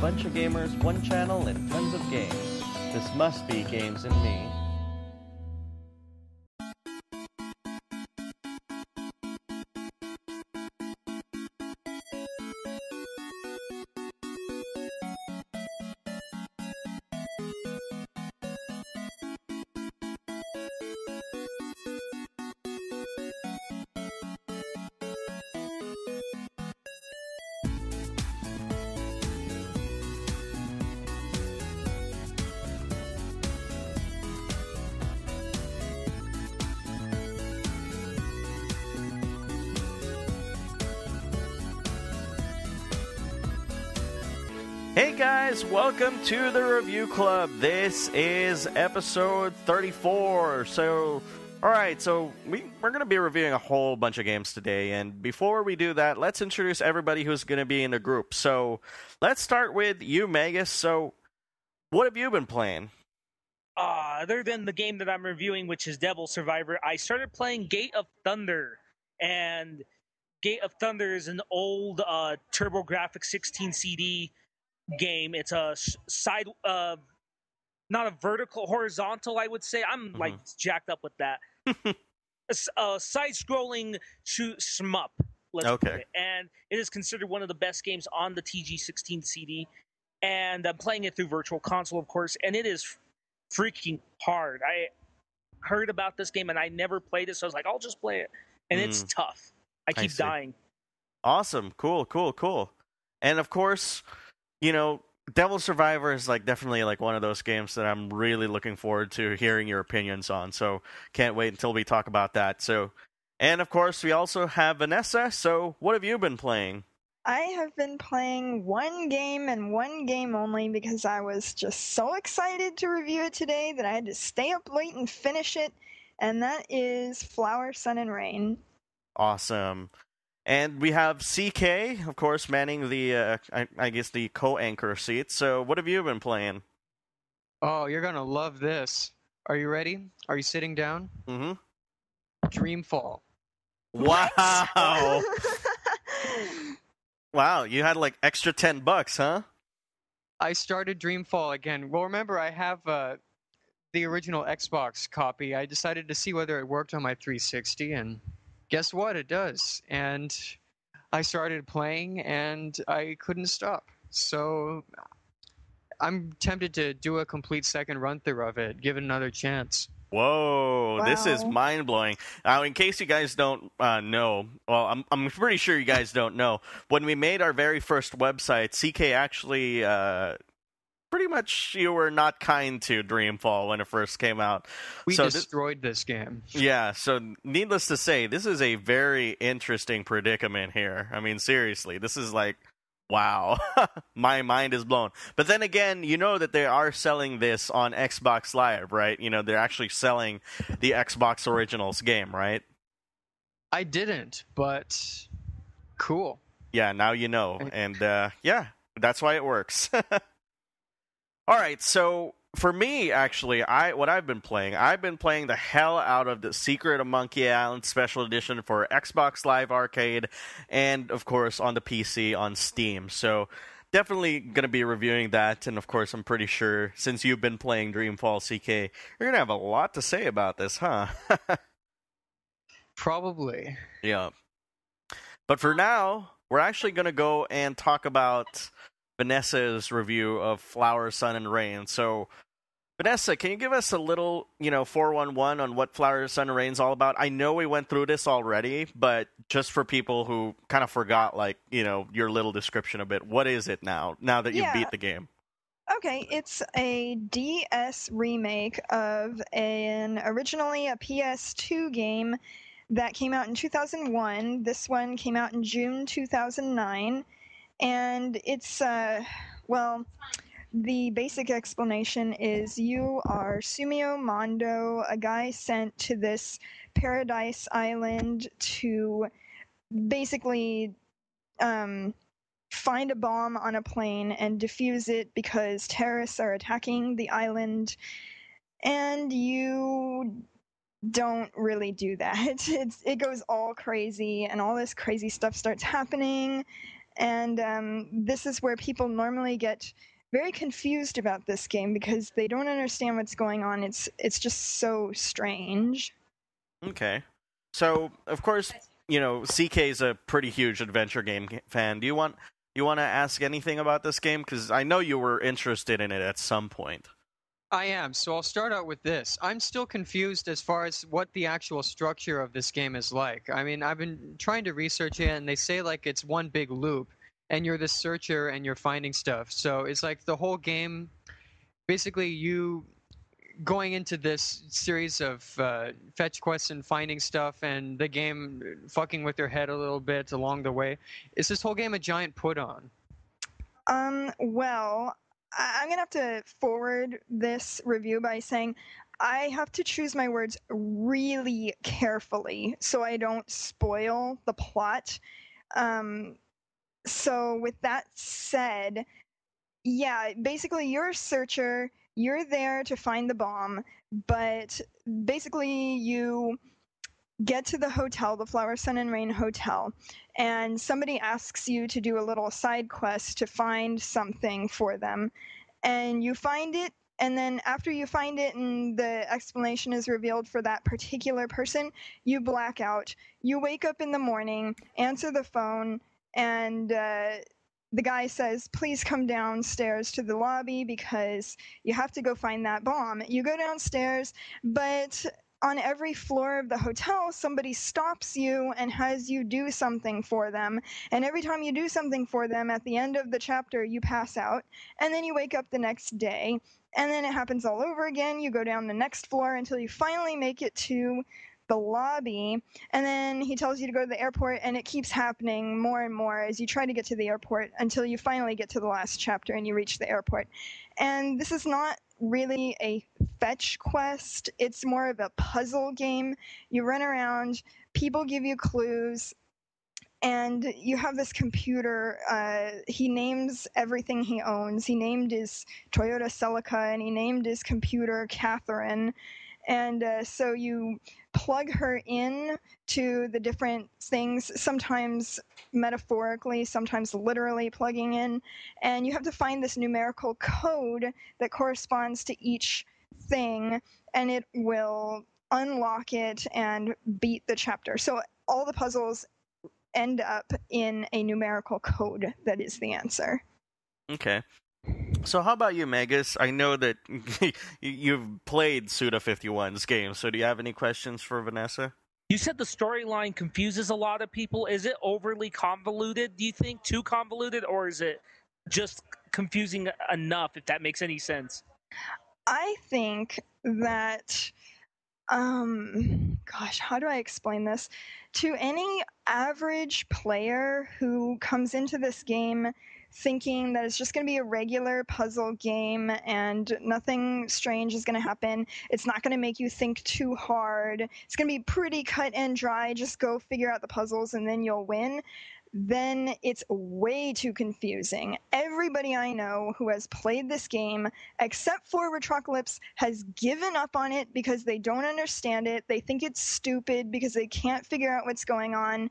bunch of gamers, one channel, and tons of games. This must be Games and Me. Hey guys, welcome to the Review Club. This is episode 34. Alright, we're going to be reviewing a whole bunch of games today, and before we do that, let's introduce everybody who's going to be in the group. So, let's start with you, Magus. So, what have you been playing? Other than the game that I'm reviewing, which is Devil Survivor, I started playing Gate of Thunder, and Gate of Thunder is an old TurboGrafx 16 CD game. It's a side, not a vertical, horizontal, I would say. I'm like jacked up with that. A side-scrolling shmup, let's put it. And it is considered one of the best games on the TG16 CD. And I'm playing it through Virtual Console, of course, and it is freaking hard. I heard about this game and I never played it, so I was like, I'll just play it. And it's tough. I keep dying. Awesome. Cool. And of course, you know, Devil Survivor is definitely one of those games that I'm really looking forward to hearing your opinions on. So can't wait until we talk about that. So, and of course, we also have Vanessa. So what have you been playing? I have been playing one game and one game only because I was just so excited to review it today that I had to stay up late and finish it. And that is Flower, Sun, and Rain. Awesome. And we have CK, of course, manning the, I guess, the co-anchor seat. So what have you been playing? Oh, you're going to love this. Are you ready? Are you sitting down? Mm-hmm. Dreamfall. Wow. Wow, you had extra $10, huh? I started Dreamfall again. Well, remember, I have the original Xbox copy. I decided to see whether it worked on my 360, and guess what? It does. And I started playing, and I couldn't stop. So I'm tempted to do a complete second run-through of it, give it another chance. Whoa, wow. This is mind-blowing. Now, in case you guys don't know, well, I'm pretty sure you guys don't know, when we made our very first website, CK actually, pretty much you were not kind to Dreamfall when it first came out. We destroyed this game. Yeah, so needless to say, this is a very interesting predicament here. I mean, seriously, this is wow, my mind is blown. But then again, you know that they are selling this on Xbox Live, right? You know, they're actually selling the Xbox Originals game, right? I didn't, but cool. Yeah, now you know. And yeah, that's why it works. All right, so for me, actually, I've been playing the hell out of the Secret of Monkey Island Special Edition for Xbox Live Arcade, and of course on the PC on Steam. So definitely going to be reviewing that, and of course I'm pretty sure since you've been playing Dreamfall, CK, you're going to have a lot to say about this, huh? Probably. Yeah. But for now, we're actually going to go and talk about Vanessa's review of Flower, Sun, and Rain. So, Vanessa, can you give us a little, 411 on what Flower, Sun, and Rain is all about? I know we went through this already, but just for people who kind of forgot, your little description a bit, what is it now that you beat the game? Okay, it's a DS remake of originally a PS2 game that came out in 2001. This one came out in June 2009. And it's, the basic explanation is you are Sumio Mondo, a guy sent to this paradise island to basically find a bomb on a plane and defuse it because terrorists are attacking the island. And you don't really do that. It goes all crazy, and all this crazy stuff starts happening. And this is where people normally get very confused about this game because they don't understand what's going on. It's just so strange. Okay. So, of course, CK is a pretty huge adventure game fan. Do you want to ask anything about this game? Because I know you were interested in it at some point. I am, so I'll start out with this. I'm still confused as far as what the actual structure of this game is like. I mean, I've been trying to research it, and they say like it's one big loop, and you're the searcher and you're finding stuff. So it's like the whole game, basically you going into this series of fetch quests and finding stuff, and the game fucking with your head a little bit along the way. Is this whole game a giant put-on? Well, I'm going to have to forward this review by saying I have to choose my words really carefully so I don't spoil the plot. So with that said, yeah, basically you're a searcher, you're there to find the bomb, but basically you get to the hotel, the Flower, Sun, and Rain Hotel, and somebody asks you to do a little side quest to find something for them, and you find it, and then after you find it and the explanation is revealed for that particular person, you black out. You wake up in the morning, answer the phone, and the guy says, please come downstairs to the lobby because you have to go find that bomb. You go downstairs, but on every floor of the hotel, somebody stops you and has you do something for them. And every time you do something for them, at the end of the chapter, you pass out. And then you wake up the next day. And then it happens all over again. You go down the next floor until you finally make it to the lobby. And then he tells you to go to the airport. And it keeps happening more and more as you try to get to the airport until you finally get to the last chapter and you reach the airport. And this is not really a fetch quest. It's more of a puzzle game. You run around, people give you clues, and you have this computer. He names everything he owns. He named his Toyota Celica, and he named his computer Catherine. And so you plug her in to the different things, sometimes metaphorically, sometimes literally plugging in, and you have to find this numerical code that corresponds to each thing, and it will unlock it and beat the chapter. So all the puzzles end up in a numerical code that is the answer. Okay. So how about you, Magus? I know that you've played Suda51's game, so do you have any questions for Vanessa? You said the storyline confuses a lot of people. Is it overly convoluted, do you think? Too convoluted? Or is it just confusing enough, if that makes any sense? I think that, gosh, how do I explain this? To any average player who comes into this game thinking that it's just going to be a regular puzzle game and nothing strange is going to happen, it's not going to make you think too hard, it's going to be pretty cut and dry, just go figure out the puzzles and then you'll win, then it's way too confusing. Everybody I know who has played this game, except for Retrocalypse, has given up on it because they don't understand it. They think it's stupid because they can't figure out what's going on,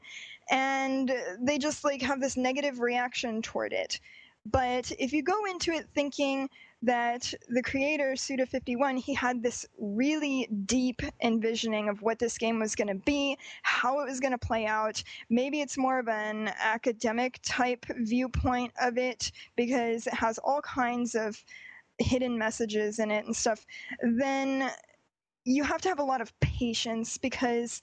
and they just have this negative reaction toward it. But if you go into it thinking that the creator, Suda51, he had this really deep envisioning of what this game was going to be, how it was going to play out. Maybe it's more of an academic type viewpoint of it because it has all kinds of hidden messages in it and stuff. Then you have to have a lot of patience because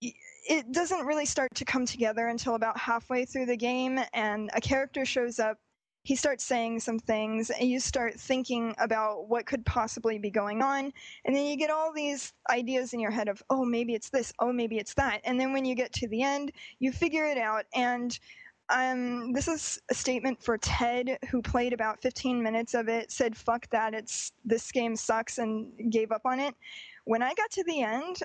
it doesn't really start to come together until about halfway through the game, and a character shows up. He starts saying some things, and you start thinking about what could possibly be going on, and then you get all these ideas in your head of, oh, maybe it's this, oh, maybe it's that, and then when you get to the end, you figure it out, and this is a statement for Ted, who played about 15 minutes of it, said, fuck that, this game sucks, and gave up on it. When I got to the end,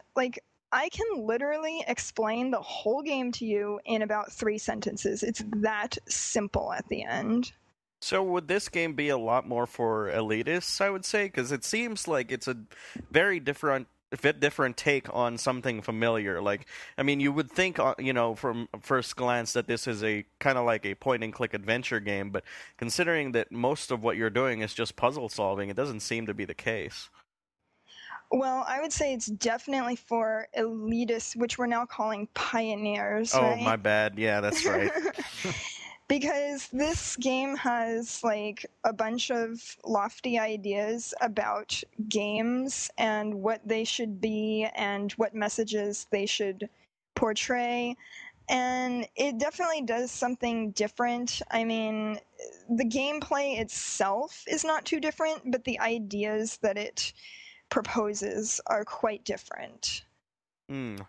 I can literally explain the whole game to you in about 3 sentences. It's that simple at the end. So would this game be a lot more for elitists, I would say? Because it seems like it's a very different different take on something familiar. Like, I mean, you would think, from first glance that this is a kind of like a point-and-click adventure game, but considering that most of what you're doing is just puzzle solving, it doesn't seem to be the case. Well, I would say it's definitely for elitists, which we're now calling pioneers. Oh, right? my bad. Yeah, that's right. Because this game has like a bunch of lofty ideas about games and what they should be and what messages they should portray. And it definitely does something different. I mean, the gameplay itself is not too different, but the ideas that it proposes are quite different.